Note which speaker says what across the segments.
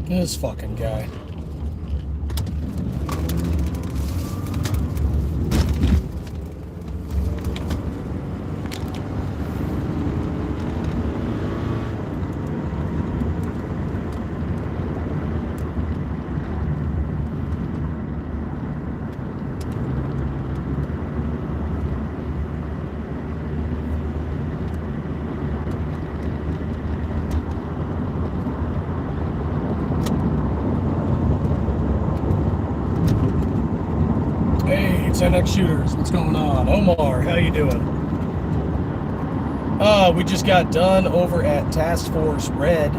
Speaker 1: This fucking guy. Hey, 10X Shooters, what's going on? Omar, how you doing? We just got done over at Task Force Red.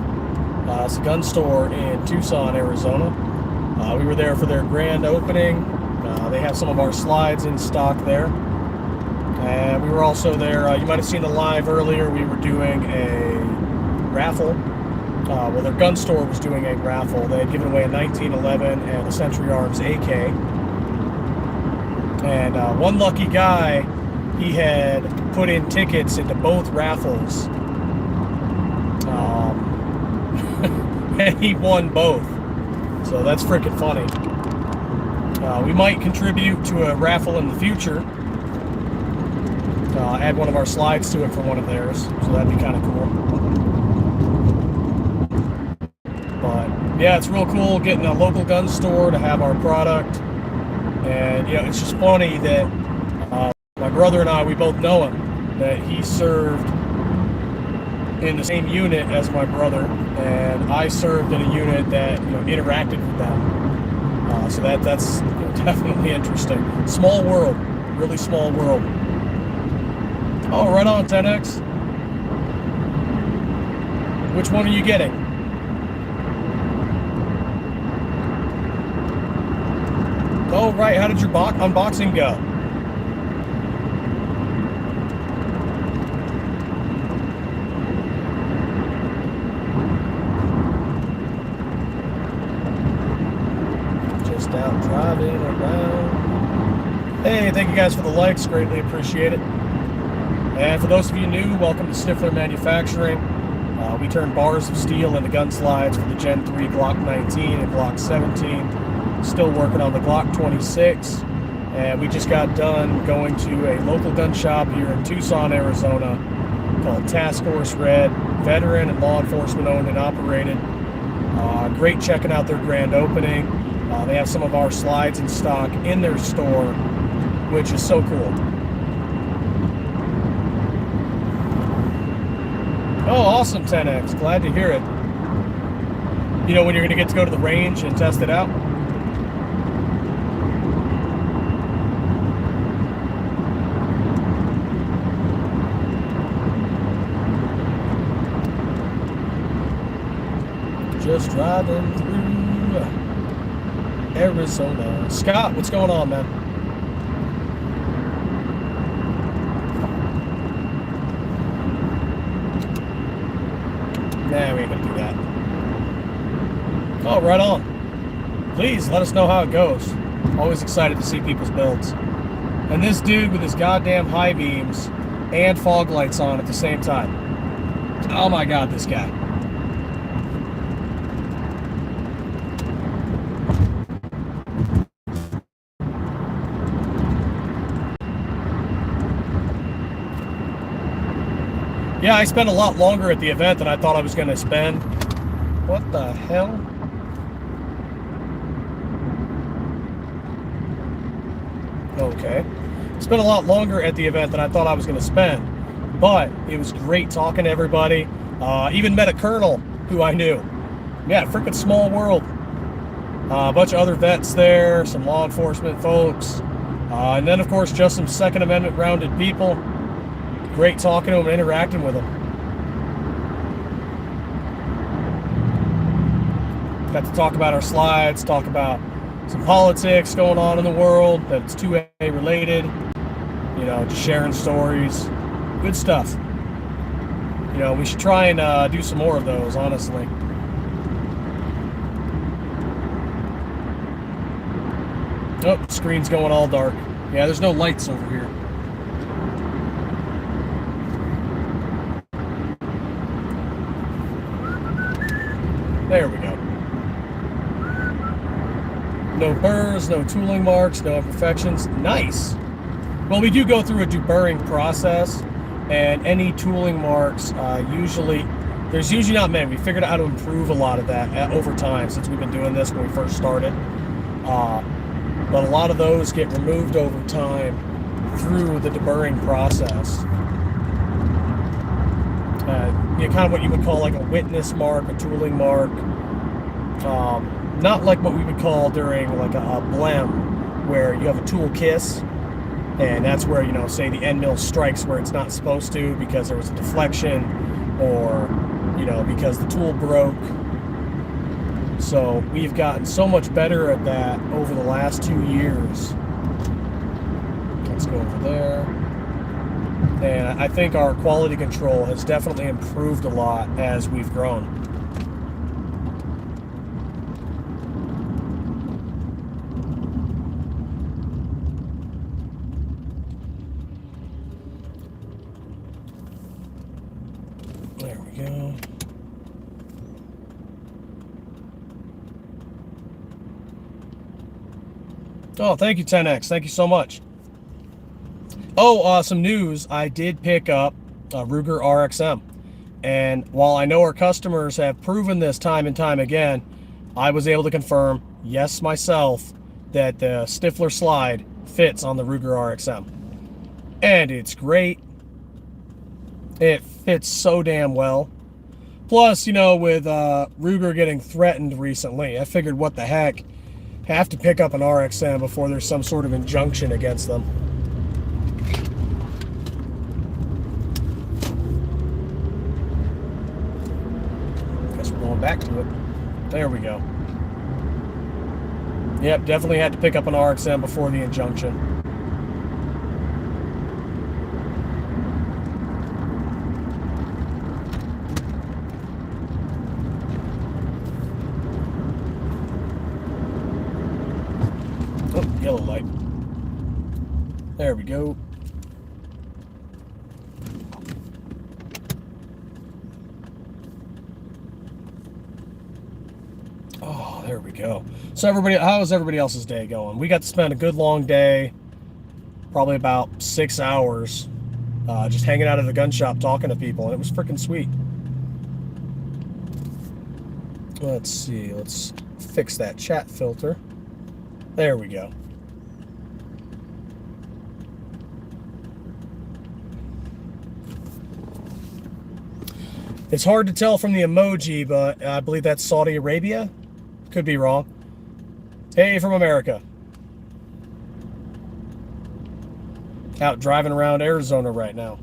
Speaker 1: It's a gun store in Tucson, Arizona. We were there for their grand opening. They have some of our slides in stock there. And we were also there, you might have seen the live earlier, we were doing a raffle. Well, their gun store was doing a raffle. They had given away a 1911 and a FIREARMS AK. And one lucky guy, he had put in tickets into both raffles. And he won both. So that's freaking funny. We might contribute to a raffle in the future. Add one of our slides to it for one of theirs. So that'd be kind of cool. But yeah, it's real cool getting a local gun store to have our product. And, you know, it's just funny that my brother and I, we both know him, that he served in the same unit as my brother, and I served in a unit that, you know, interacted with them. So that's, you know, definitely interesting. Small world, really small world. Oh, right on, 10X. Which one are you getting? Oh, right. How did your unboxing go? Just out driving around. Hey, thank you guys for the likes. Greatly appreciate it. And for those of you new, welcome to Stiffler Manufacturing. We turn bars of steel into gun slides for the Gen 3 Glock 19 and Glock 17. Still working on the Glock 26, and we just got done going to a local gun shop here in Tucson, Arizona called Task Force Red, veteran and law enforcement owned and operated. Great checking out their grand opening. They have some of our slides in stock in their store, which is so cool. Oh, awesome, 10X. Glad to hear it. You know when you're going to get to go to the range and test it out? Just driving through Arizona. Scott, what's going on, man? Nah, we ain't gonna do that. Oh, right on. Please let us know how it goes. Always excited to see people's builds. And this dude with his goddamn high beams and fog lights on at the same time. Oh my god, this guy. Yeah, I spent a lot longer at the event than I thought I was going to spend. What the hell? Okay. Spent a lot longer at the event than I thought I was going to spend. But it was great talking to everybody. Even met a colonel who I knew. Yeah, freaking small world. A bunch of other vets there, some law enforcement folks. And then, of course, just some Second Amendment rounded people. Great talking to them and interacting with them. Got to talk about our slides, talk about some politics going on in the world that's 2A related. You know, just sharing stories. Good stuff. You know, we should try and do some more of those, honestly. Oh, the screen's going all dark. Yeah, there's no lights over here. There we go. No burrs, no tooling marks, no imperfections. Nice. Well, we do go through a deburring process, and any tooling marks, there's usually not many. We figured out how to improve a lot of that over time since we've been doing this when we first started. But a lot of those get removed over time through the deburring process. Kind of what you would call like a witness mark, a tooling mark. Not like what we would call during like a blem, where you have a tool kiss, and that's where, you know, say the end mill strikes where it's not supposed to because there was a deflection, or, you know, because the tool broke. So we've gotten so much better at that over the last 2 years. Let's go over there. And I think our quality control has definitely improved a lot as we've grown. There we go. Oh, thank you, 10X. Thank you so much. Oh, some news. I did pick up a Ruger RXM. And while I know our customers have proven this time and time again, I was able to confirm, yes, myself, that the Stiffler slide fits on the Ruger RXM. And it's great. It fits so damn well. Plus, you know, with Ruger getting threatened recently, I figured, what the heck, have to pick up an RXM before there's some sort of injunction against them. Guess we're going back to it. There we go. Yep, definitely had to pick up an RXM before the injunction. Yellow light. There we go. Oh, there we go. So everybody, how was everybody else's day going? We got to spend a good long day, probably about 6 hours, just hanging out at the gun shop talking to people, and it was freaking sweet. Let's see, let's fix that chat filter. There we go. It's hard to tell from the emoji, but I believe that's Saudi Arabia. Could be wrong. Hey, from America. Out driving around Arizona right now.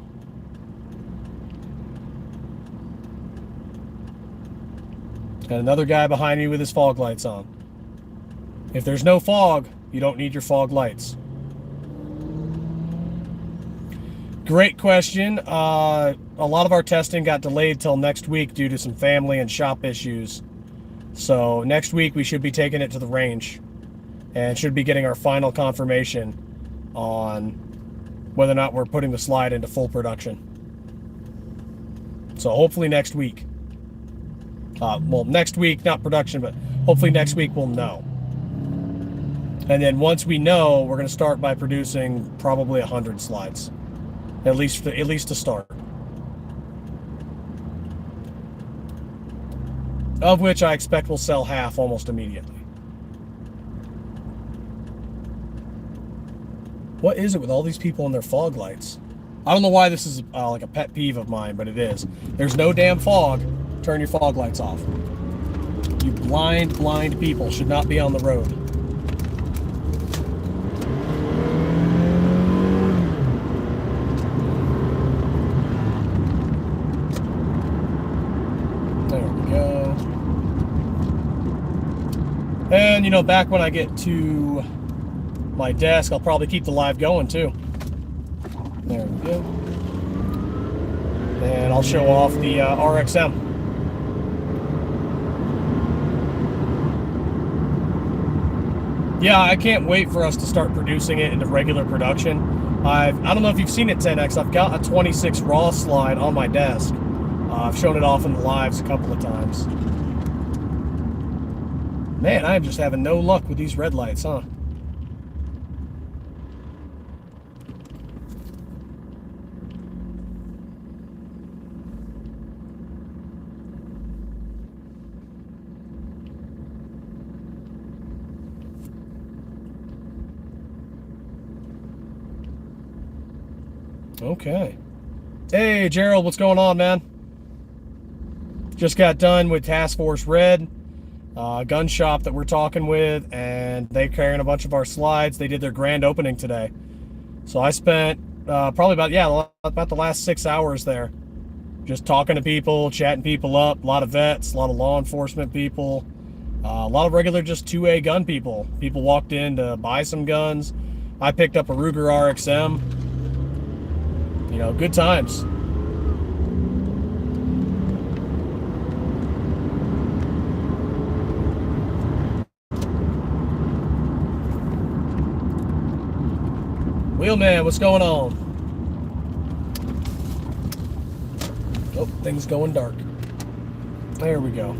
Speaker 1: And another guy behind me with his fog lights on. If there's no fog, you don't need your fog lights. Great question. A lot of our testing got delayed till next week due to some family and shop issues. So next week we should be taking it to the range and should be getting our final confirmation on whether or not we're putting the slide into full production. So hopefully next week. Well, next week, not production, but hopefully next week we'll know. And then once we know, we're going to start by producing probably 100 slides, at least to start. Of which I expect we'll sell half almost immediately. What is it with all these people and their fog lights? I don't know why this is like a pet peeve of mine, but it is. There's no damn fog. Turn your fog lights off. You blind people should not be on the road. And, you know, back when I get to my desk, I'll probably keep the live going, too. There we go. And I'll show off the RXM. Yeah, I can't wait for us to start producing it into regular production. I don't know if you've seen it, 10X. I've got a 26 raw slide on my desk. I've shown it off in the lives a couple of times. Man, I'm just having no luck with these red lights, huh? Okay. Hey, Gerald, what's going on, man? Just got done with Task Force Red, gun shop that we're talking with, and they're carrying a bunch of our slides. They did their grand opening today. So I spent probably about the last 6 hours there, just talking to people, chatting people up. A lot of vets, a lot of law enforcement people, a lot of regular just 2A gun people. People walked in to buy some guns. I picked up a Ruger RXM. You know, good times. Wheelman, what's going on? Oh, things going dark. There we go.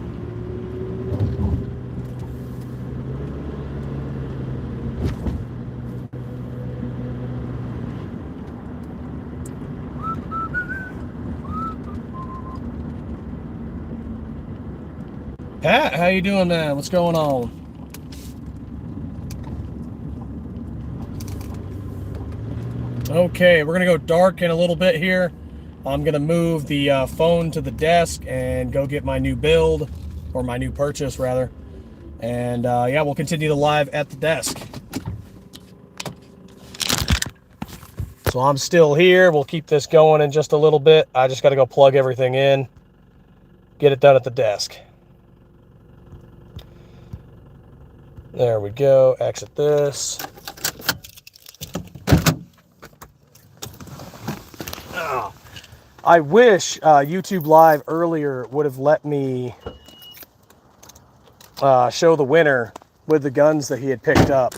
Speaker 1: Pat, how you doing, man? What's going on? Okay, we're gonna go dark in a little bit here. I'm gonna move the phone to the desk and go get my new build, or my new purchase rather. And yeah, we'll continue the live at the desk. So I'm still here. We'll keep this going in just a little bit. I just got to go plug everything in, get it done at the desk. There we go. Exit this. Oh, I wish YouTube Live earlier would have let me show the winner with the guns that he had picked up.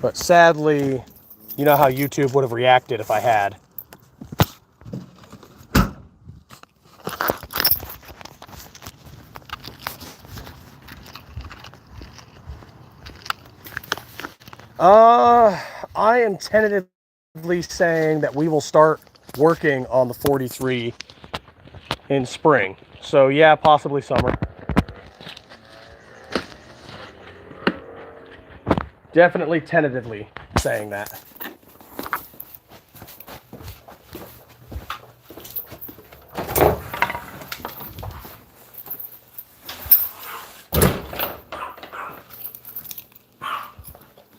Speaker 1: But sadly, you know how YouTube would have reacted if I had. I am tentatively saying that we will start working on the 43 in spring. So yeah, possibly summer. Definitely tentatively saying that.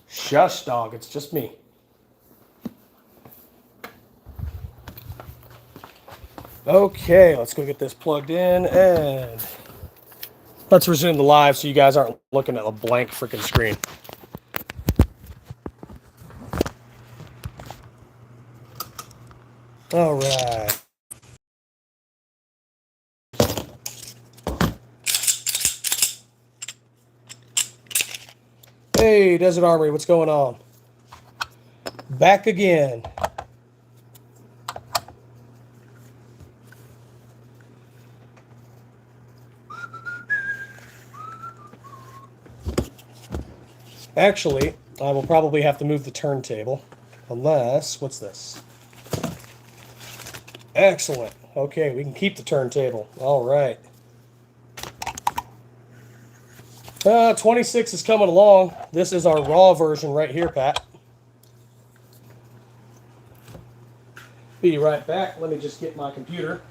Speaker 1: Shush, dog, it's just me. Okay, let's go get this plugged in and let's resume the live so you guys aren't looking at a blank freaking screen. All right. Hey, Desert Armory, what's going on? Back again. Actually, I will probably have to move the turntable. Unless, what's this? Excellent. Okay, we can keep the turntable. All right. 26 is coming along. This is our raw version right here, Pat. Be right back. Let me just get my computer.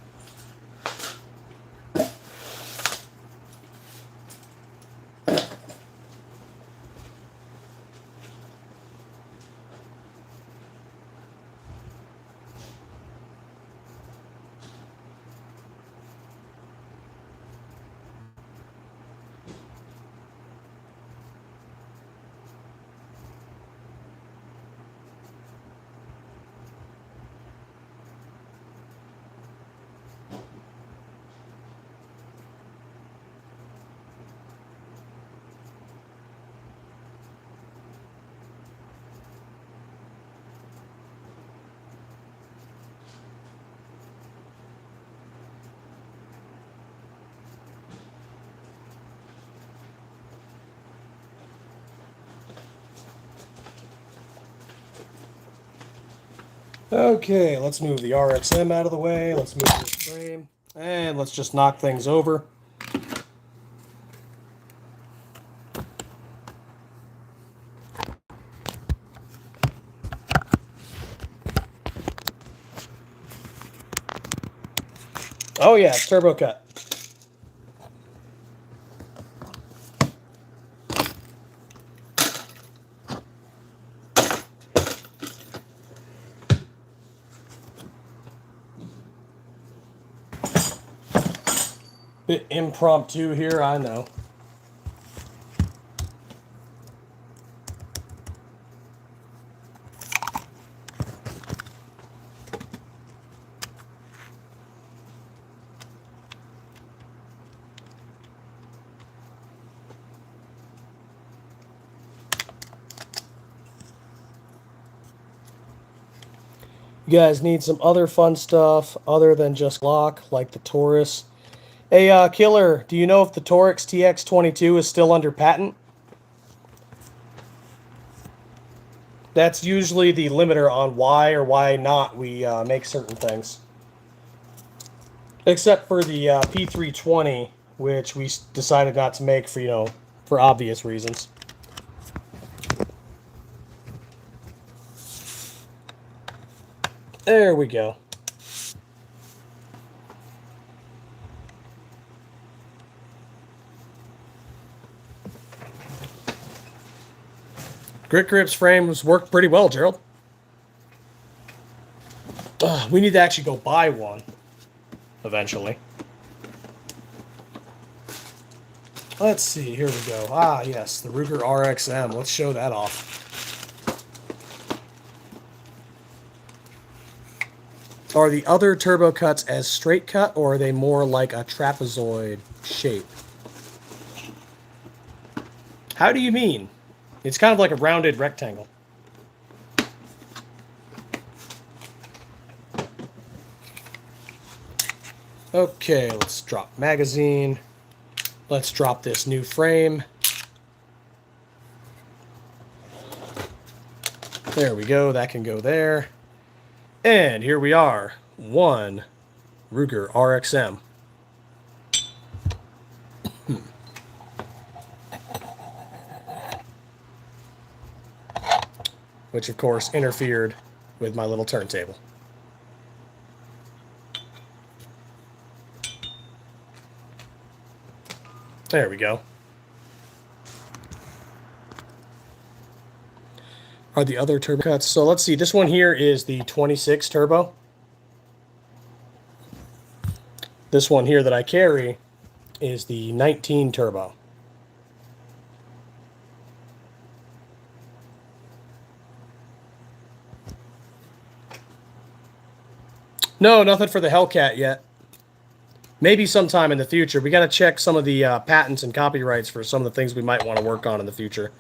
Speaker 1: Okay, let's move the RXM out of the way. Let's move this frame. And let's just knock things over. Oh yeah, turbo cut. Bit impromptu here, I know. You guys need some other fun stuff other than just Glock, like the Taurus. Hey, Killer, do you know if the Torx TX22 is still under patent? That's usually the limiter on why or why not we make certain things. Except for the P320, which we decided not to make for, for obvious reasons. There we go. Grit Grips frames work pretty well, Gerald. We need to actually go buy one eventually. Let's see, here we go. Ah, yes, the Ruger RXM. Let's show that off. Are the other turbo cuts as straight cut, or are they more like a trapezoid shape? How do you mean? It's kind of like a rounded rectangle. Okay, let's drop magazine. Let's drop this new frame. There we go, that can go there. And here we are, one Ruger RXM. Which of course interfered with my little turntable. There we go. Are the other turbo cuts? So let's see, this one here is the 26 turbo. This one here that I carry is the 19 turbo. No, nothing for the Hellcat yet. Maybe sometime in the future. We got to check some of the patents and copyrights for some of the things we might want to work on in the future.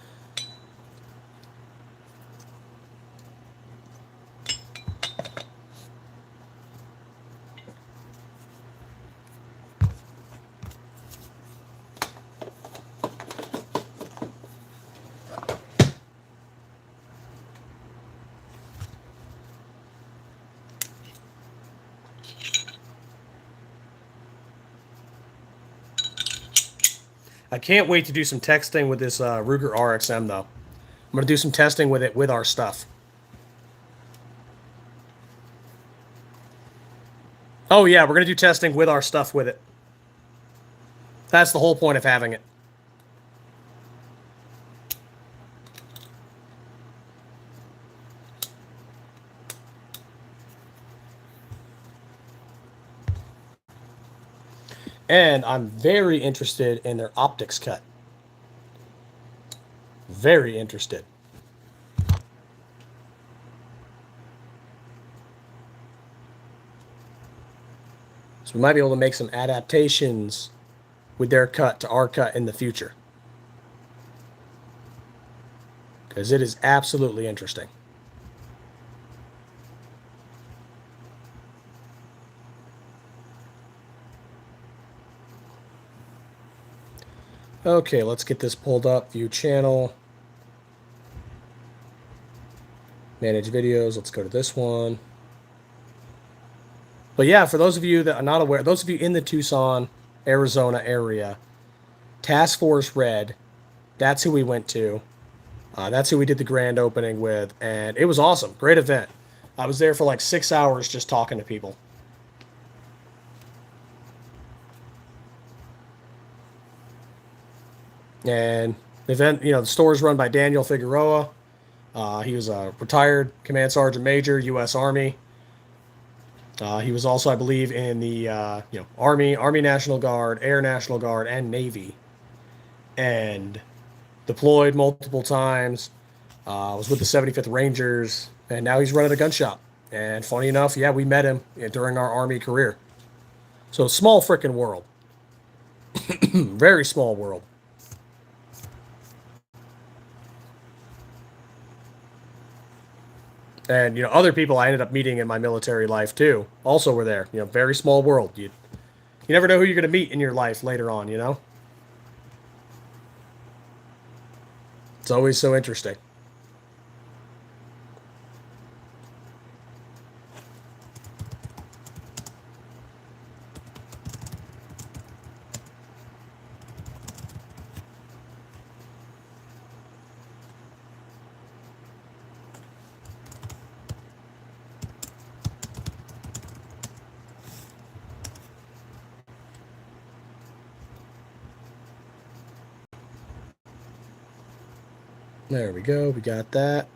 Speaker 1: I can't wait to do some testing with this Ruger RXM, though. I'm going to do some testing with it with our stuff. Oh, yeah, we're going to do testing with our stuff with it. That's the whole point of having it. And I'm very interested in their optics cut. Very interested. So we might be able to make some adaptations with their cut to our cut in the future. Because it is absolutely interesting. Okay, let's get this pulled up. View channel. Manage videos. Let's go to this one. But yeah, for those of you that are not aware, those of you in the Tucson, Arizona area, Task Force Red, that's who we went to. That's who we did the grand opening with, and it was awesome. Great event. I was there for like 6 hours just talking to people. And the event, the store is run by Daniel Figueroa. He was a retired Command Sergeant Major, U.S. Army. He was also, I believe, in the Army National Guard, Air National Guard, and Navy, and deployed multiple times. Was with the 75th Rangers, and now he's running a gun shop. And funny enough, yeah, we met him during our Army career. So small freaking world, very small world. And other people I ended up meeting in my military life too also were there. Very small world. You never know who you're going to meet in your life later on. It's always so interesting. There we go. We got that.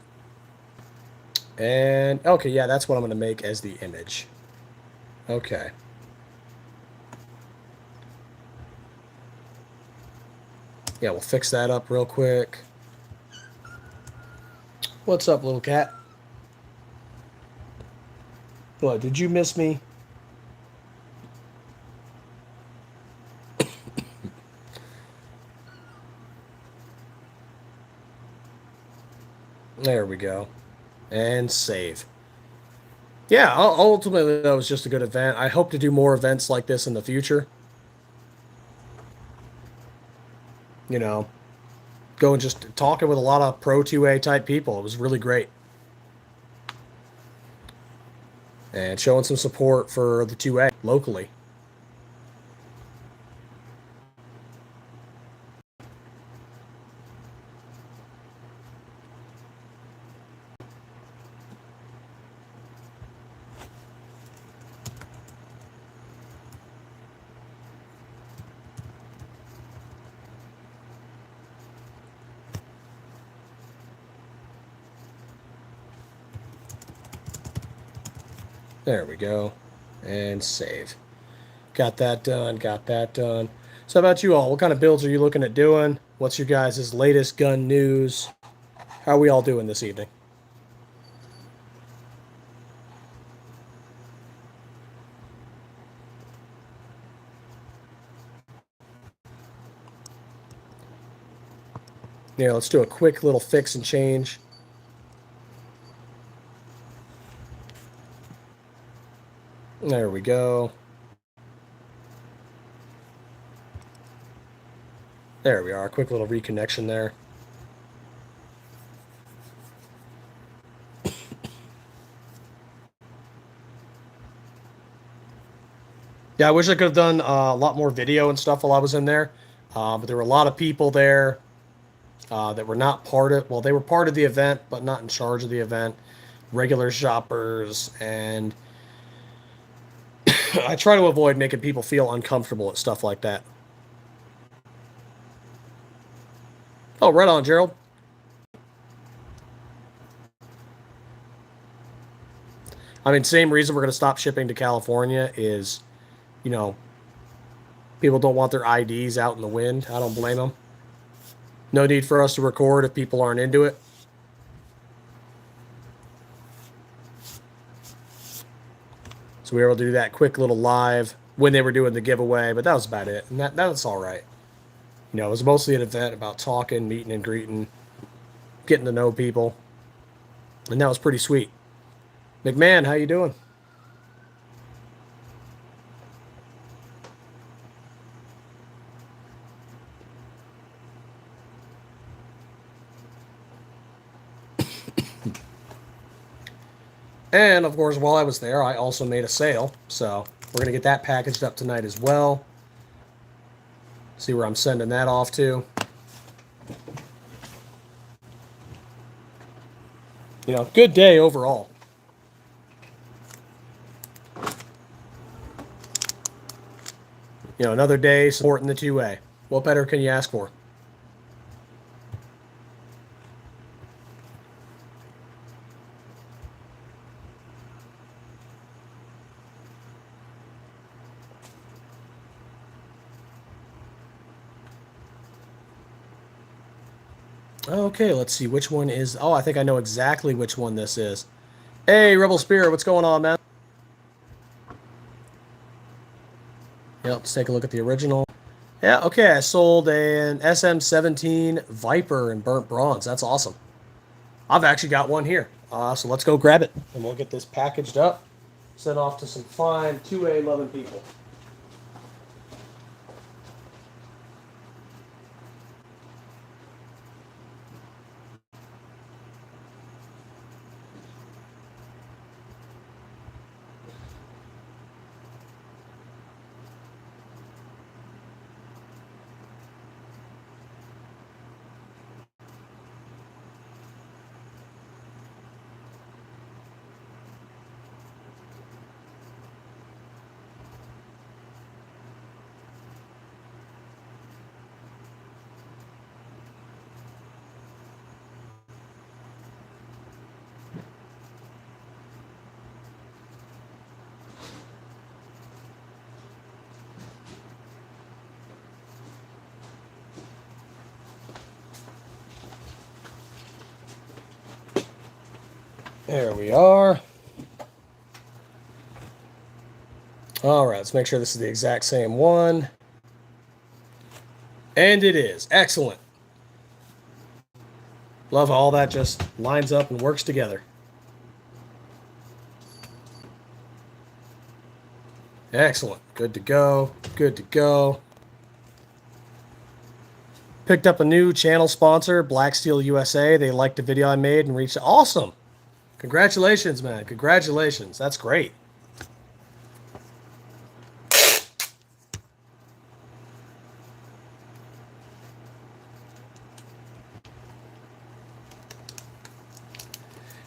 Speaker 1: And okay, yeah, that's what I'm going to make as the image. Okay. Yeah, we'll fix that up real quick. What's up, little cat? What, did you miss me? There we go. And save. Yeah, ultimately, that was just a good event. I hope to do more events like this in the future. Going just talking with a lot of Pro 2A type people. It was really great. And showing some support for the 2A locally. There we go. And save. Got that done. Got that done. So how about you all? What kind of builds are you looking at doing? What's your guys' latest gun news? How are we all doing this evening? Yeah, let's do a quick little fix and change. There we go. There we are. A quick little reconnection there. Yeah, I wish I could have done a lot more video and stuff while I was in there. But there were a lot of people there that were not part of, well, they were part of the event, but not in charge of the event. Regular shoppers. And I try to avoid making people feel uncomfortable at stuff like that. Oh, right on, Gerald. I mean, same reason we're going to stop shipping to California is, people don't want their IDs out in the wind. I don't blame them. No need for us to record if people aren't into it. So we were able to do that quick little live when they were doing the giveaway, but that was about it. And that's all right. It was mostly an event about talking, meeting and greeting, getting to know people. And that was pretty sweet. McMahon, how you doing? And of course, while I was there, I also made a sale. So we're going to get that packaged up tonight as well. See where I'm sending that off to. You know, good day overall. You know, another day supporting the 2A. What better can you ask for? Okay, let's see which one is. Oh, I think I know exactly which one this is. Hey, Rebel Spirit, what's going on, man? Yeah, let's take a look at the original. Yeah, okay, I sold an SM17 Viper in burnt bronze. That's awesome. I've actually got one here. So let's go grab it, and we'll get this packaged up, sent off to some fine 2A loving people. There we are. All right, let's make sure this is the exact same one. And it is. Excellent. Love how all that just lines up and works together. Excellent. Good to go. Good to go. Picked up a new channel sponsor, Black Steel USA. They liked the video I made and reached. Awesome. Congratulations, man. Congratulations. That's great.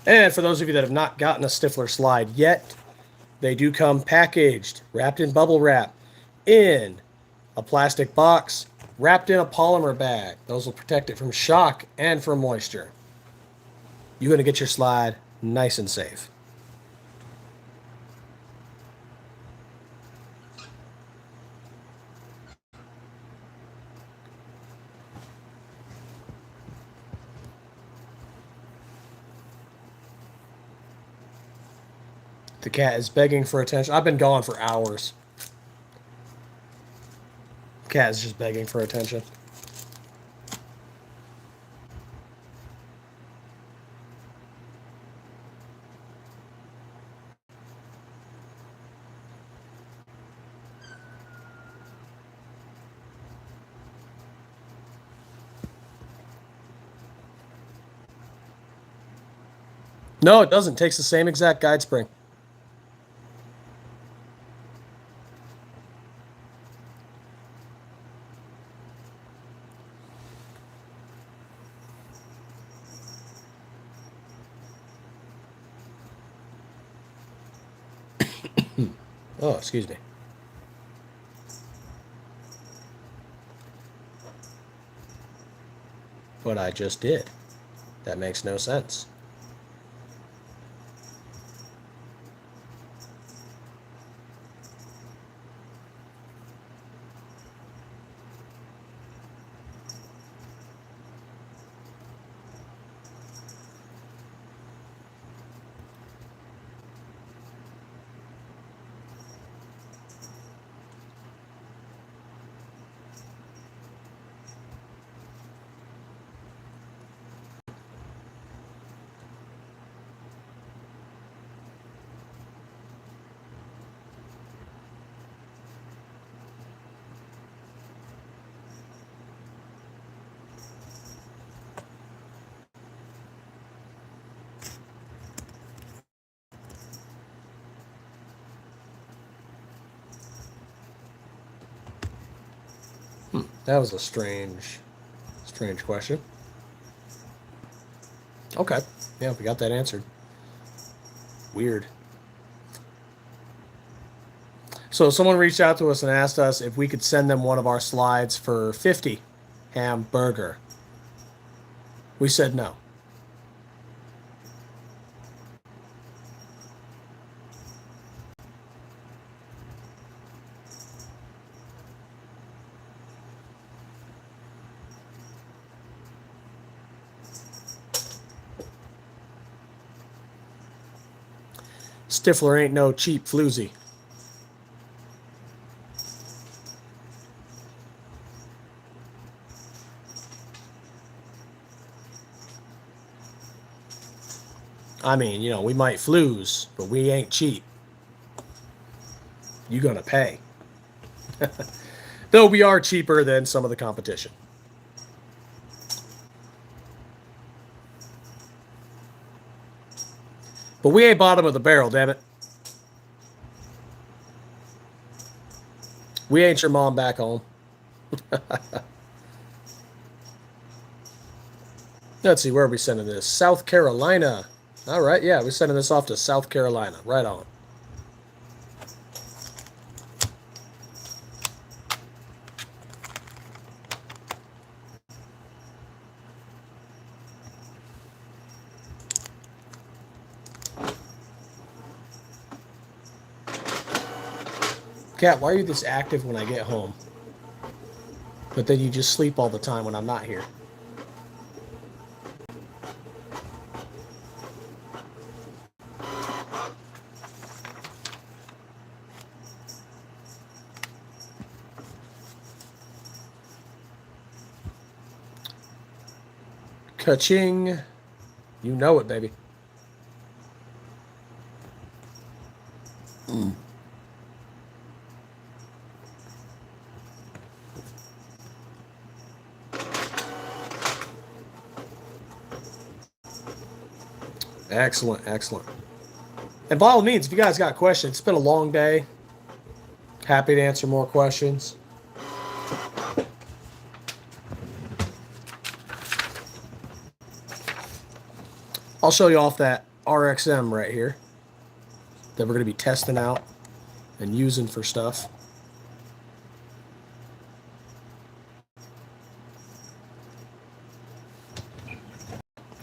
Speaker 1: And for those of you that have not gotten a Stiffler slide yet, they do come packaged, wrapped in bubble wrap, in a plastic box, wrapped in a polymer bag. Those will protect it from shock and from moisture. You're going to get your slide nice and safe. The cat is begging for attention. I've been gone for hours. The cat is just begging for attention. No, it doesn't. It takes the same exact guide spring. Oh, excuse me. But I just did. That makes no sense. That was a strange question. Okay. Yeah, we got that answered. Weird. So someone reached out to us and asked us if we could send them one of our slides for 50 hamburger. We said no. Stiffler ain't no cheap floozy. I mean, you know, we might flooze, but we ain't cheap. You gonna pay. Though we are cheaper than some of the competition. But we ain't bottom of the barrel, damn it. We ain't your mom back home. Let's see, where are we sending this? South Carolina. All right, yeah, we're sending this off to South Carolina. Right on. Cat, why are you this active when I get home? But then you just sleep all the time when I'm not here. Ka-ching. You know it, baby. Excellent, excellent. And by all means, if you guys got questions, it's been a long day. Happy to answer more questions. I'll show you off that RXM right here that we're going to be testing out and using for stuff.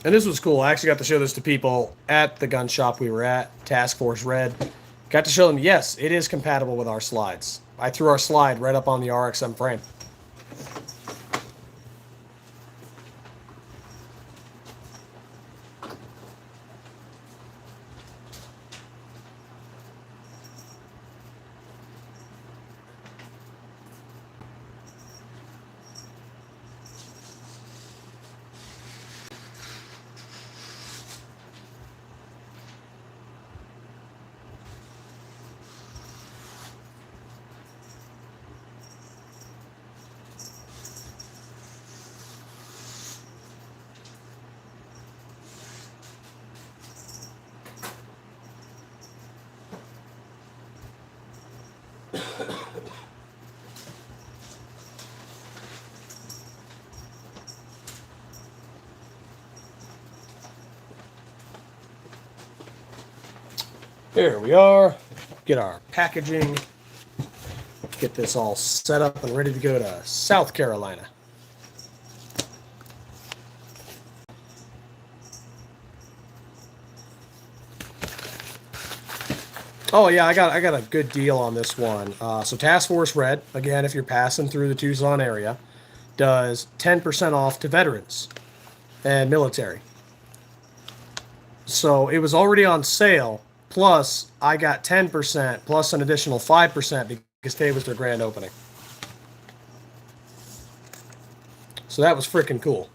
Speaker 1: And this was cool. I actually got to show this to people at the gun shop we were at, Task Force Red. Got to show them, yes, it is compatible with our slides. I threw our slide right up on the RXM frame. Here we are. Get our packaging. Get this all set up and ready to go to South Carolina. Oh yeah, I got a good deal on this one. So Task Force Red, again, if you're passing through the Tucson area, does 10% off to veterans and military. So it was already on sale. Plus, I got 10% plus an additional 5% because today was their grand opening. So that was freaking cool.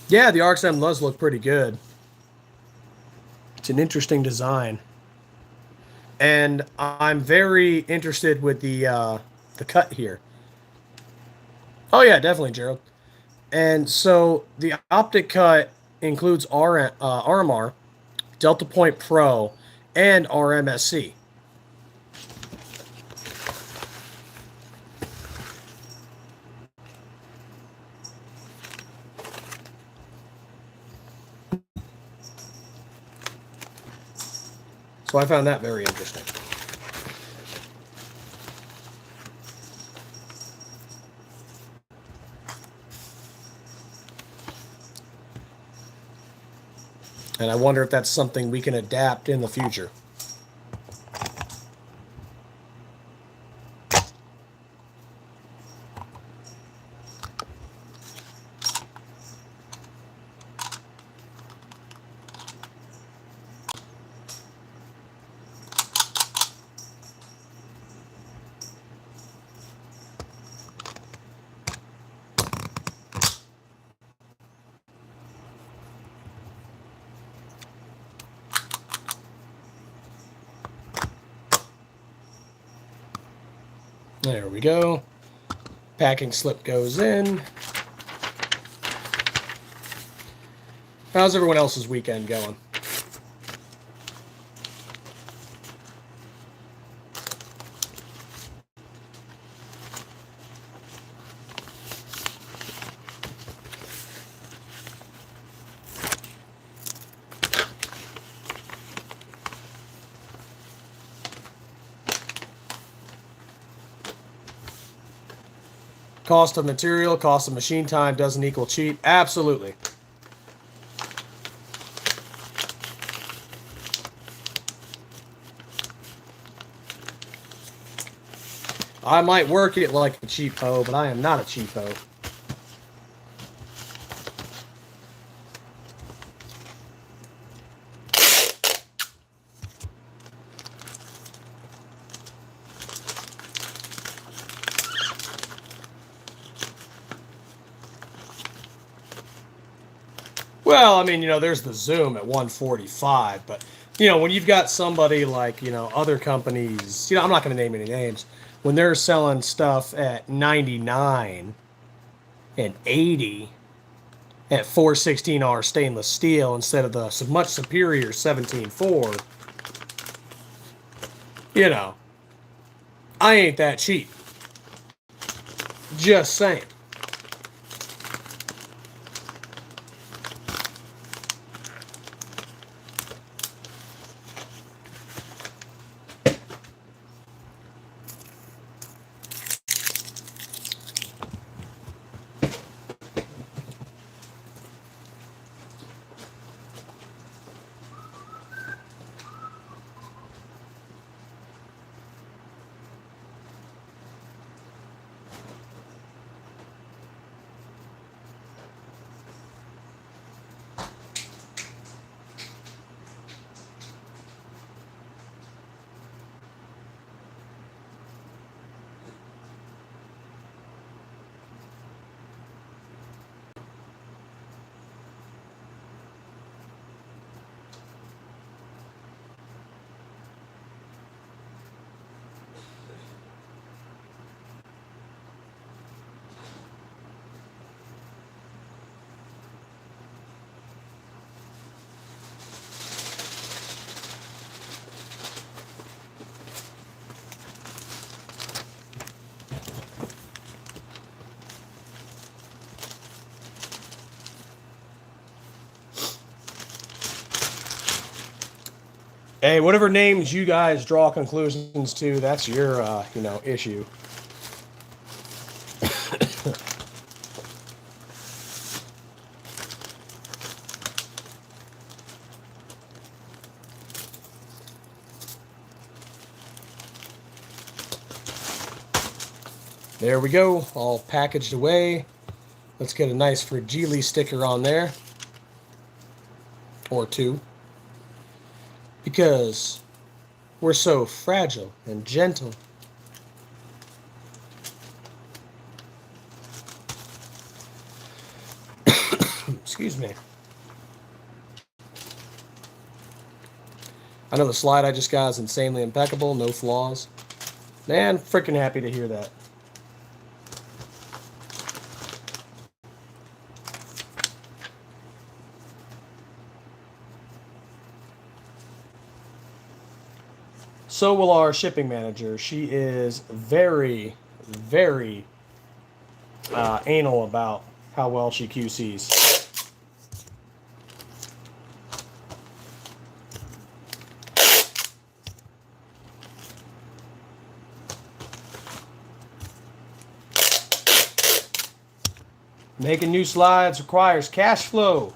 Speaker 1: Yeah, the RXM does look pretty good. It's an interesting design. and I'm very interested with the cut here. Oh yeah, definitely, Gerald. And so the optic cut includes RMR, Delta Point Pro, and RMSC. So I found that very interesting. And I wonder if that's something we can adapt in the future. There we go. Packing slip goes in. How's everyone else's weekend going? Cost of material, cost of machine time doesn't equal cheap. Absolutely. I might work it like a cheapo, but I am not a cheapo. Well, I mean, there's the Zoom at 145, but, when you've got somebody like, other companies, I'm not going to name any names, when they're selling stuff at 99 and 80 at 416R stainless steel instead of the much superior 17.4, I ain't that cheap. Just saying. Hey, whatever names you guys draw conclusions to, that's your, issue. There we go, all packaged away. Let's get a nice Fragile sticker on there. Or two. Because we're so fragile and gentle. Excuse me. I know the slide I just got is insanely impeccable, no flaws. Man, freaking happy to hear that. So will our shipping manager. She is very, very anal about how well she QCs. Making new slides requires cash flow.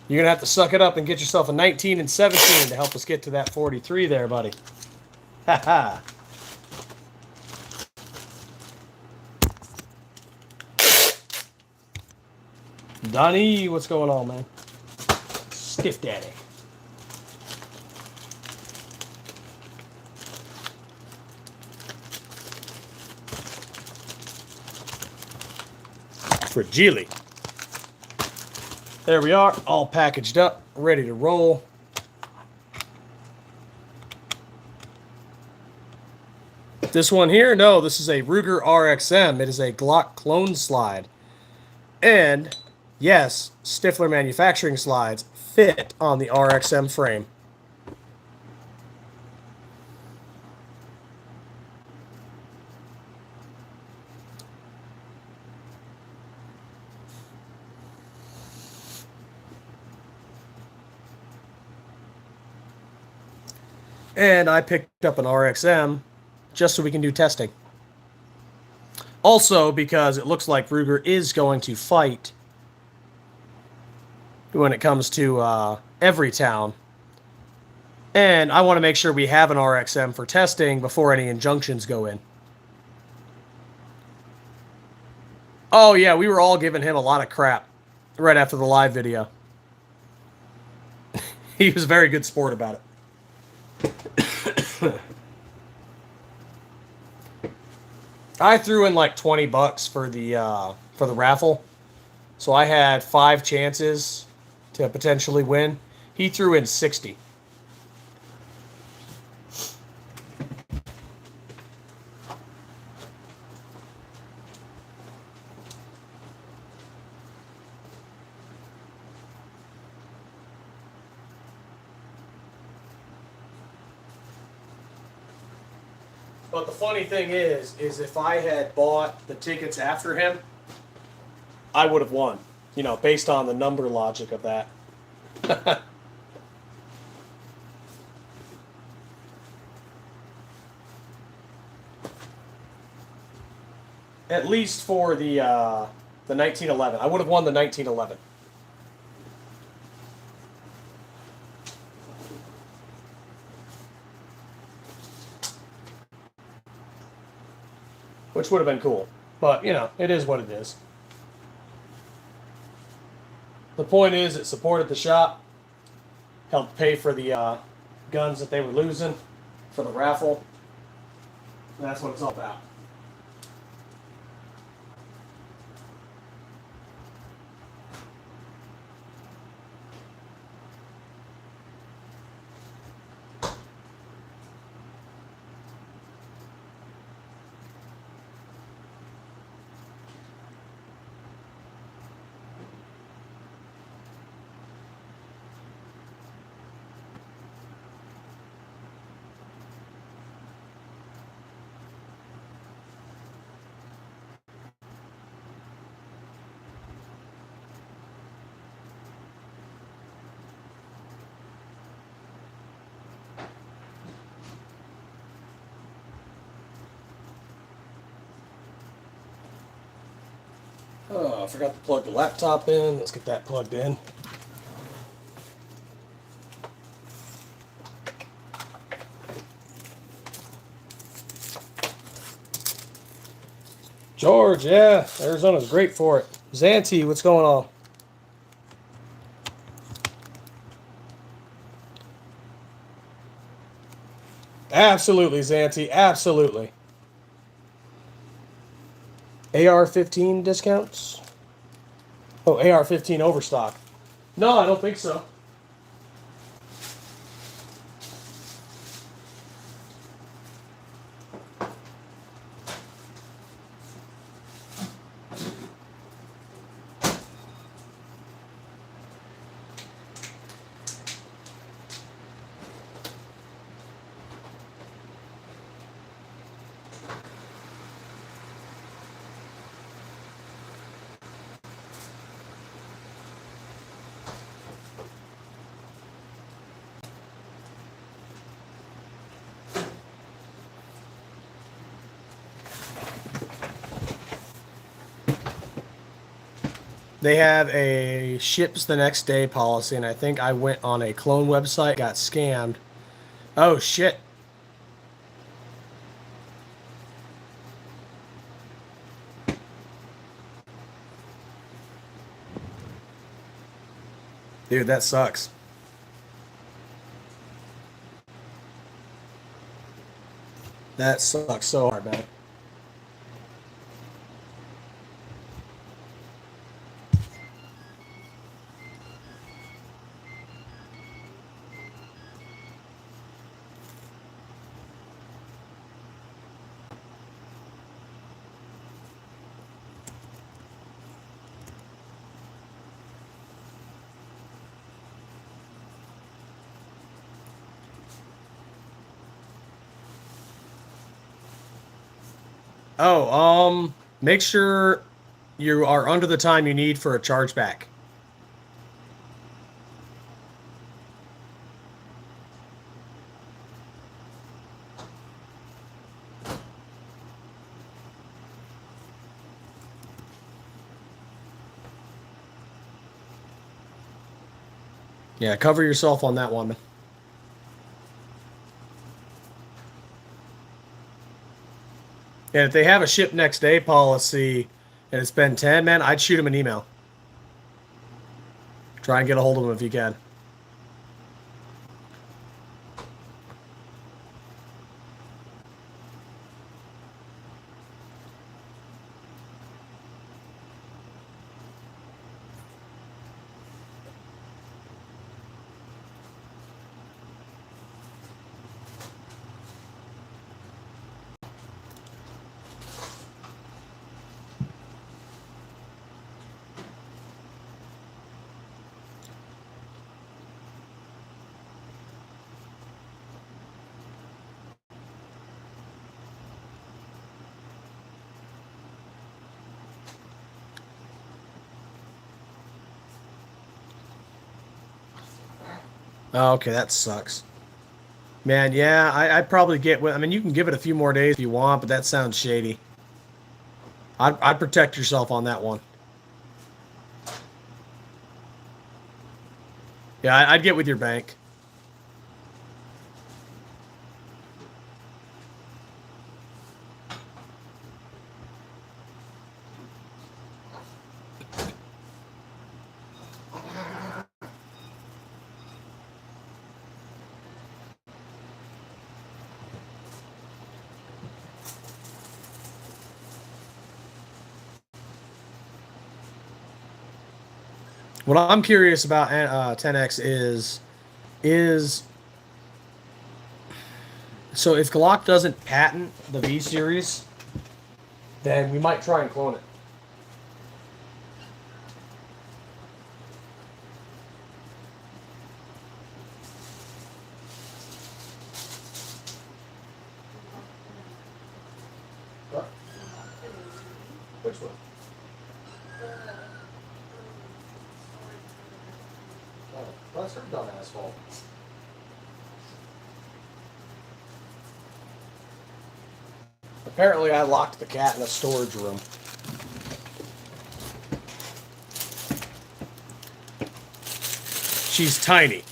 Speaker 1: You're going to have to suck it up and get yourself a 19 and 17 to help us get to that 43 there, buddy. Ha ha. Donnie, what's going on, man? Stiff Daddy. Fragile. There we are, all packaged up, ready to roll. This one here, no, this is a Ruger RXM. It is a Glock clone slide. And, yes, Stiffler Manufacturing slides fit on the RXM frame. And I picked up an RXM just so we can do testing. Also, because it looks like Ruger is going to fight when it comes to every town. And I want to make sure we have an RXM for testing before any injunctions go in. Oh, yeah, we were all giving him a lot of crap right after the live video. He was a very good sport about it. I threw in like $20 for the raffle, so I had 5 chances to potentially win. He threw in 60. But the funny thing is if I had bought the tickets after him, I would have won. You know, based on the number logic of that. At least for the 1911. I would have won the 1911. Which would have been cool. But, you know, it is what it is. The point is, it supported the shop. Helped pay for the guns that they were losing for the raffle. And that's what it's all about. Oh, I forgot to plug the laptop in. Let's get that plugged in. George, yeah, Arizona's great for it. Zanti, what's going on? Absolutely, Zanti, absolutely. AR-15 discounts? Oh, AR-15 overstock. No, I don't think so. They have a ships the next day policy, and I think I went on a clone website, got scammed. Oh, shit. Dude, that sucks. That sucks so hard, man. Oh, make sure you are under the time you need for a chargeback. Yeah, cover yourself on that one. And if they have a ship next day policy and it's been 10, man, I'd shoot them an email. Try and get a hold of them if you can. Oh, okay, that sucks. Man, yeah, I'd probably get with. I mean, you can give it a few more days if you want, but that sounds shady. I'd protect yourself on that one. Yeah, I'd get with your bank. What I'm curious about 10X is so if Glock doesn't patent the V series, then we might try and clone it. What? Which one? Oh, that's her dumb asshole. Apparently, I locked the cat in a storage room. She's tiny.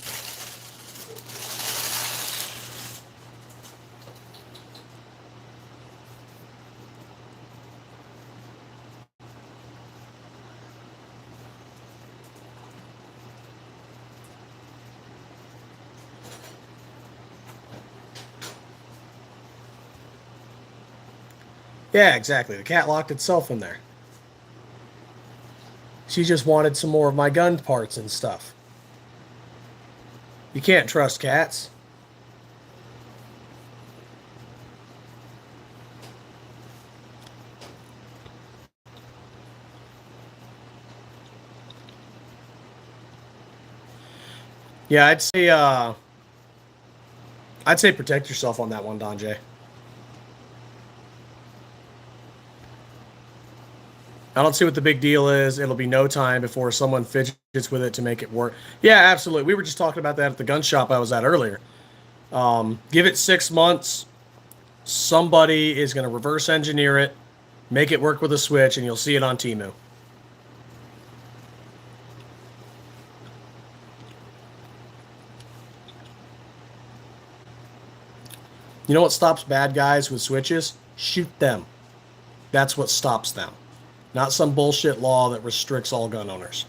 Speaker 1: Yeah, exactly. The cat locked itself in there. She just wanted some more of my gun parts and stuff. You can't trust cats. Yeah, I'd say protect yourself on that one, Don J. I don't see what the big deal is. It'll be no time before someone fidgets with it to make it work. Yeah, absolutely. We were just talking about that at the gun shop I was at earlier. Give it 6 months. Somebody is going to reverse engineer it, make it work with a switch, and you'll see it on Temu. You know what stops bad guys with switches? Shoot them. That's what stops them. Not some bullshit law that restricts all gun owners.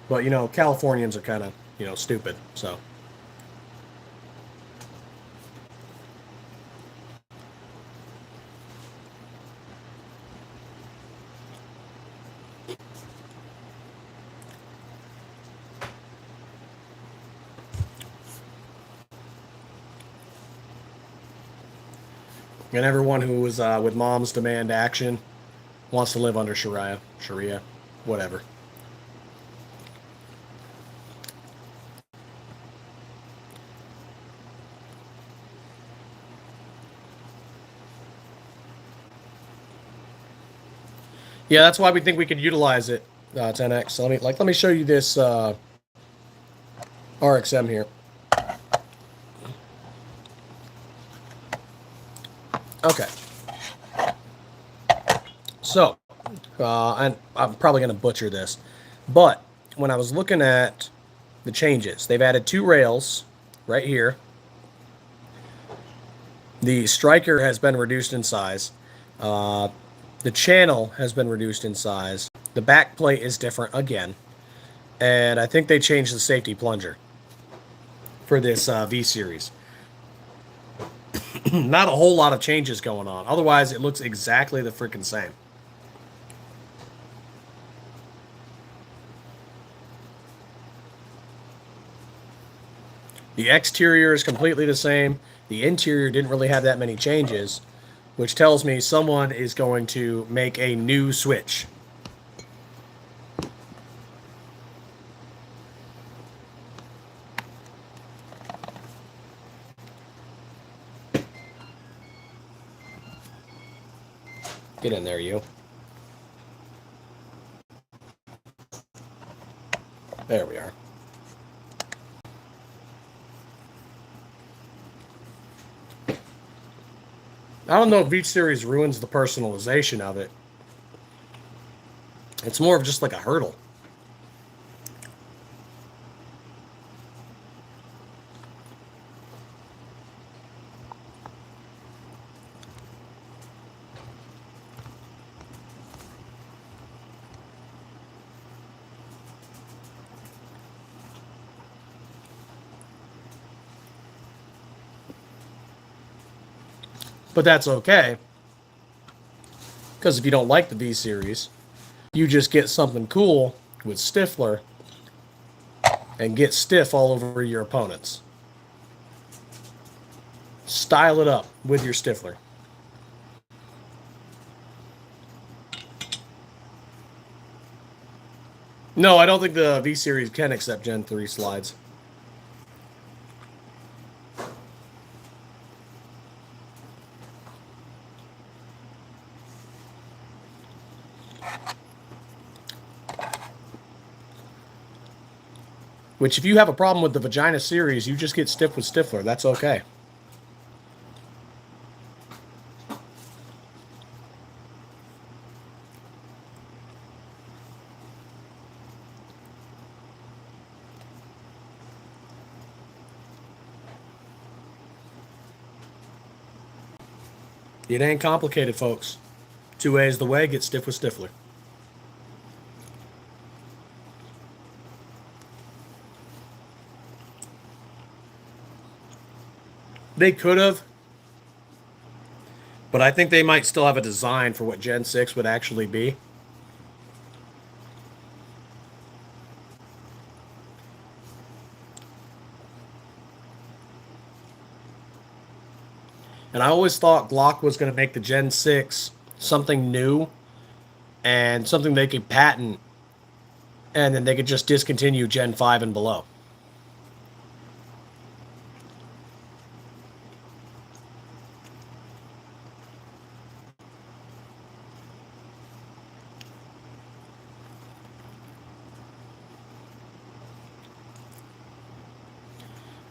Speaker 1: But, you know, Californians are kind of, you know, stupid, so. And everyone who was with Moms Demand Action wants to live under Sharia, whatever. Yeah, that's why we think we could utilize it, 10X. So let me show you this RXM here. Okay. So, and I'm probably going to butcher this, but when I was looking at the changes, they've added 2 rails right here. The striker has been reduced in size. The channel has been reduced in size. The back plate is different again. And I think they changed the safety plunger for this V-Series. Not a whole lot of changes going on. Otherwise, it looks exactly the freaking same. The exterior is completely the same. The interior didn't really have that many changes, which tells me someone is going to make a new switch. Get in there, you. There we are. I don't know if V-Series ruins the personalization of it. It's more of just like a hurdle. But that's okay, because if you don't like the V-Series, you just get something cool with Stiffler and get stiff all over your opponents. Style it up with your Stiffler. No, I don't think the V-Series can accept Gen 3 slides. Which, if you have a problem with the Vagina series, you just get stiff with Stiffler. That's okay. It ain't complicated, folks. 2A is the way. Get stiff with Stiffler. They could have, but I think they might still have a design for what Gen 6 would actually be. And I always thought Glock was going to make the Gen 6 something new and something they could patent, and then they could just discontinue Gen 5 and below.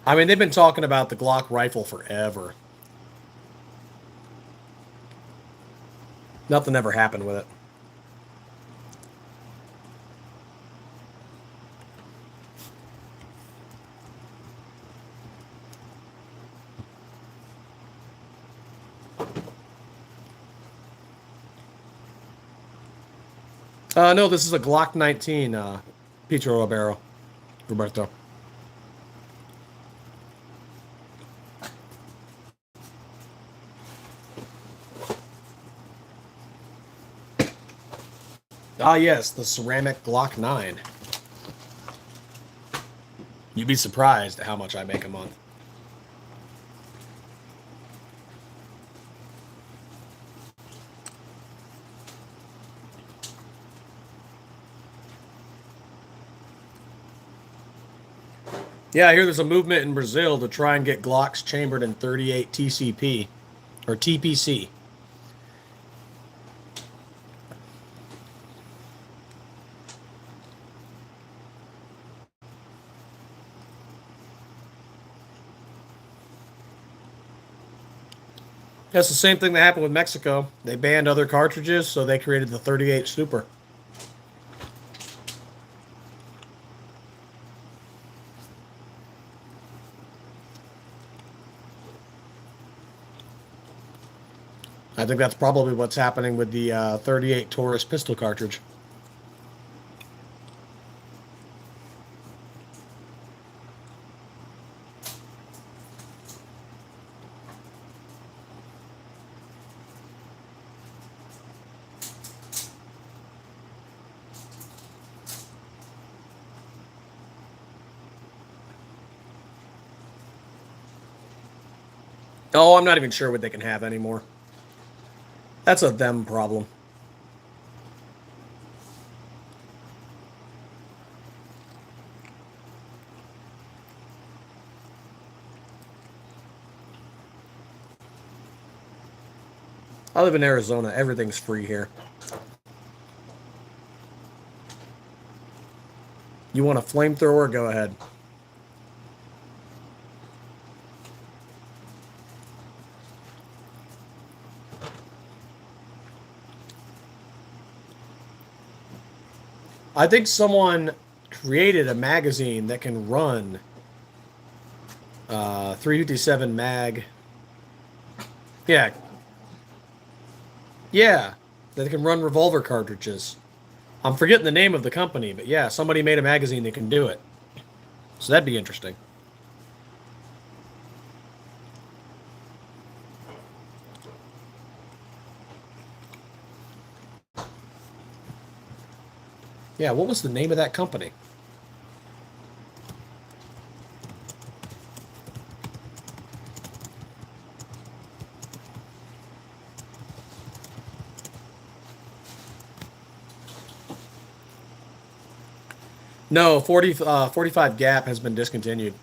Speaker 1: I mean, they've been talking about the Glock rifle forever. Nothing ever happened with it. No, this is a Glock 19, Pietro Roberto. Ah, yes, the ceramic Glock 9. You'd be surprised at how much I make a month. Yeah, I hear there's a movement in Brazil to try and get Glocks chambered in 38 TCP or TPC. That's the same thing that happened with Mexico. They banned other cartridges, so they created the 38 Super. I think that's probably what's happening with the 38 Taurus pistol cartridge. Oh, I'm not even sure what they can have anymore. That's a them problem. I live in Arizona. Everything's free here. You want a flamethrower? Go ahead. I think someone created a magazine that can run 357 mag. Yeah. Yeah. That can run revolver cartridges. I'm forgetting the name of the company, but yeah, somebody made a magazine that can do it. So that'd be interesting. Yeah, what was the name of that company? No, 45 Gap has been discontinued.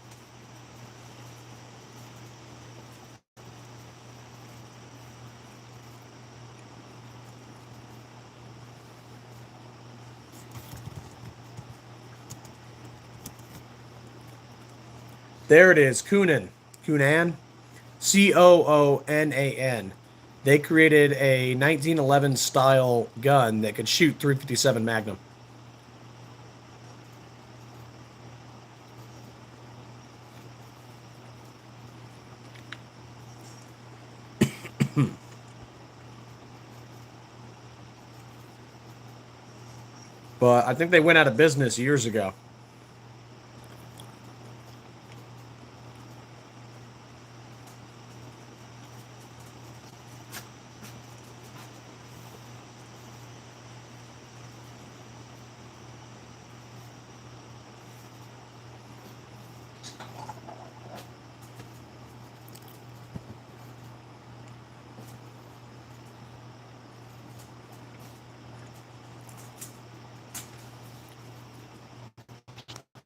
Speaker 1: There it is, Coonan. Coonan? Coonan. They created a 1911 style gun that could shoot 357 Magnum. But I think they went out of business years ago.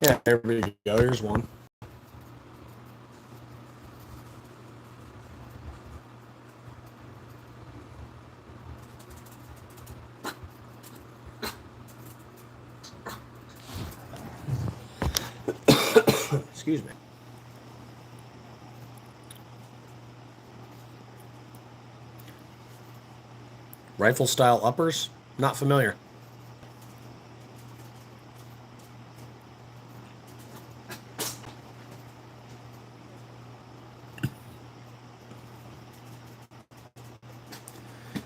Speaker 1: Yeah, there we go. Here's one. Excuse me. Rifle style uppers? Not familiar.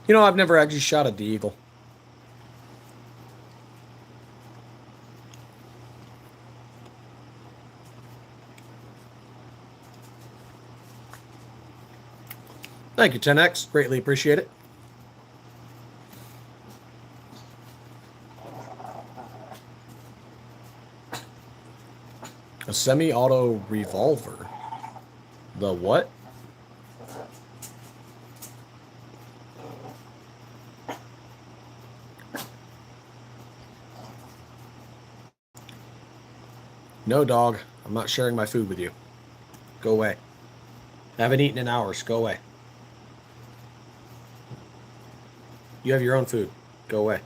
Speaker 1: You know, I've never actually shot a deagle. Thank you, 10X. Greatly appreciate it. A semi-auto revolver. The what? No, dog. I'm not sharing my food with you. Go away. Haven't eaten in hours. Go away. You have your own food. Go away.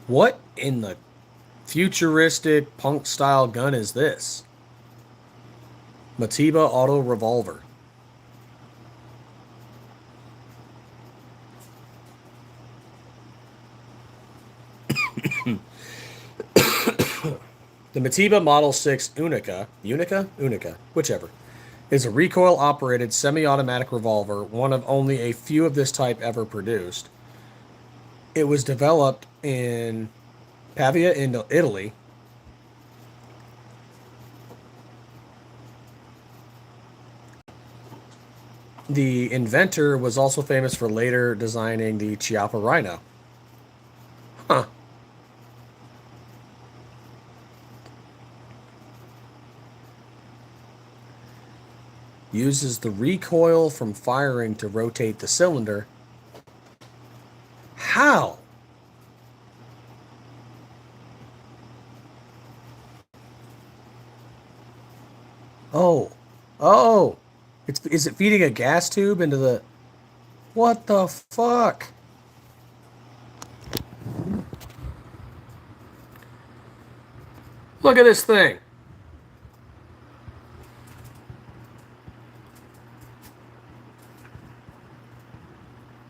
Speaker 1: What in the futuristic punk style gun is this? Matiba Auto Revolver. The Matiba Model 6 Unica, whichever, is a recoil-operated semi-automatic revolver, one of only a few of this type ever produced. It was developed in Pavia, in Italy. The inventor was also famous for later designing the Chiappa Rhino. Huh. Uses the recoil from firing to rotate the cylinder. How? Oh. Is it feeding a gas tube into the... What the fuck? Look at this thing.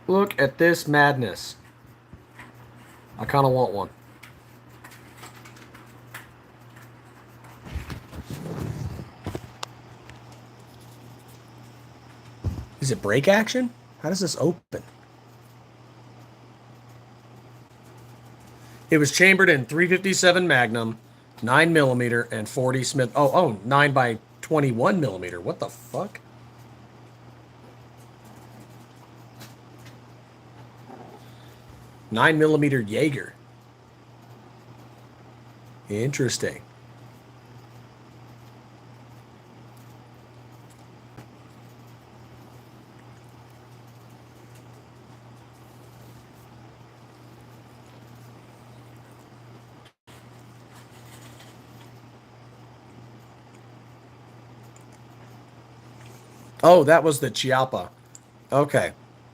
Speaker 1: Look at this madness. I kind of want one. Is it brake action? How does this open? It was chambered in 357 Magnum, 9mm, and 40 Smith. Oh, 9 by 21mm. What the fuck? $9mm Jaeger. Interesting. Oh, that was the Chiappa. Okay.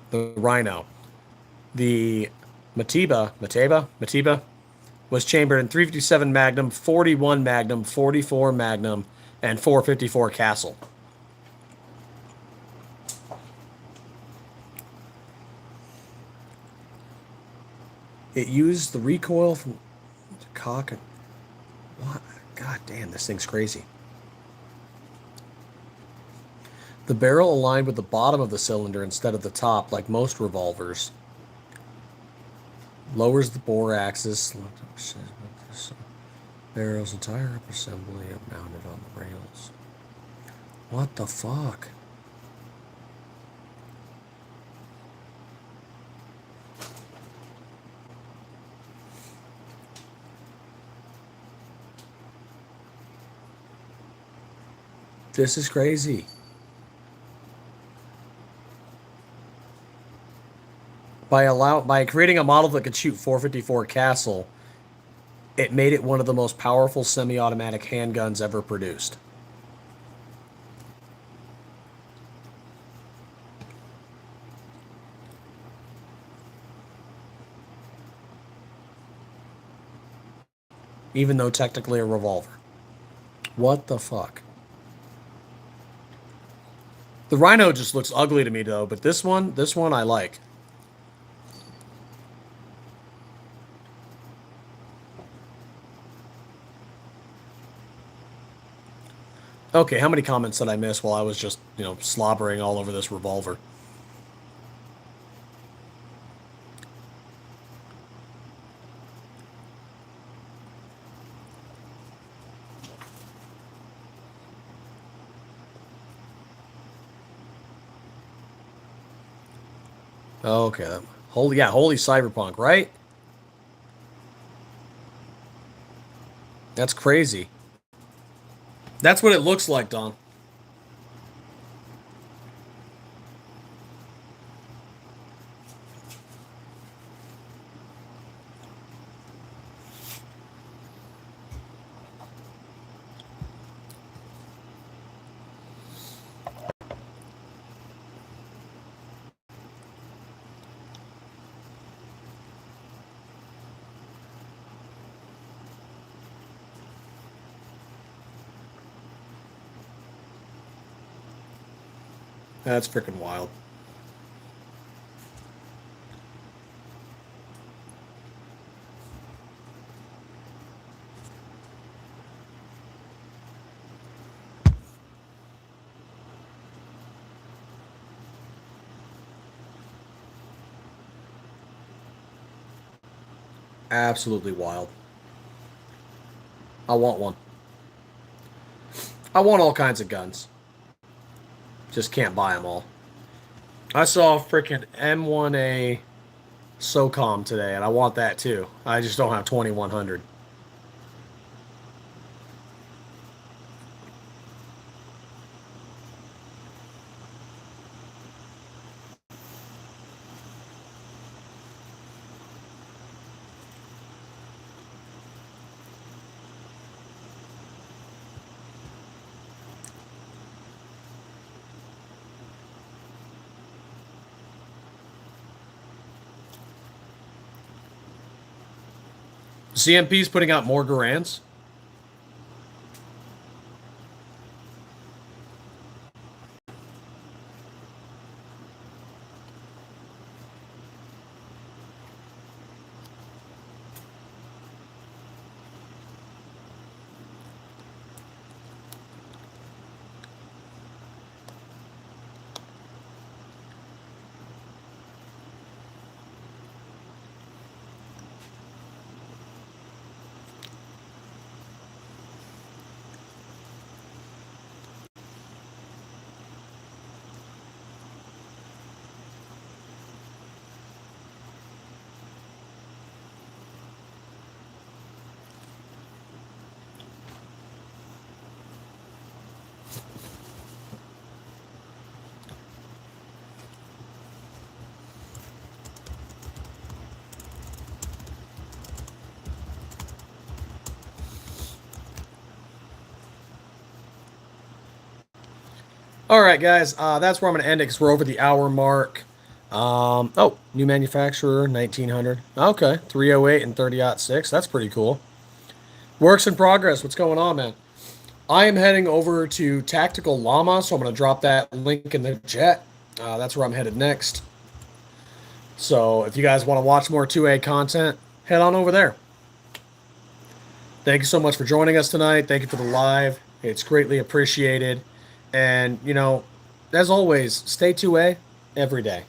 Speaker 1: The Rhino. The Matiba was chambered in 357 Magnum, 41 Magnum, 44 Magnum, and 454 Castle. It used the recoil from the cock. What? God damn, this thing's crazy. The barrel aligned with the bottom of the cylinder instead of the top, like most revolvers. Lowers the bore axis. Barrel's entire upper assembly mounted on the rails. What the fuck? This is crazy. By creating a model that could shoot 454 Castle, it made it one of the most powerful semi-automatic handguns ever produced. Even though technically a revolver. What the fuck? The Rhino just looks ugly to me though, but this one I like. Okay, how many comments did I miss while I was just, slobbering all over this revolver? Okay. Holy, yeah, holy cyberpunk, right? That's crazy. That's what it looks like, Don. That's freaking wild. Absolutely wild. I want one. I want all kinds of guns. Just can't buy them all. I saw a freaking M1A SOCOM today, and I want that too. I just don't have 2100. CMP's putting out more Garans. All right, guys, that's where I'm going to end it because we're over the hour mark. Oh, new manufacturer, 1900. Okay, 308 and 30-06. That's pretty cool. Works in progress. What's going on, man? I am heading over to Tactical Llama, so I'm going to drop that link in the chat. That's where I'm headed next. So if you guys want to watch more 2A content, head on over there. Thank you so much for joining us tonight. Thank you for the live. It's greatly appreciated. And, you know, as always, stay 2A every day.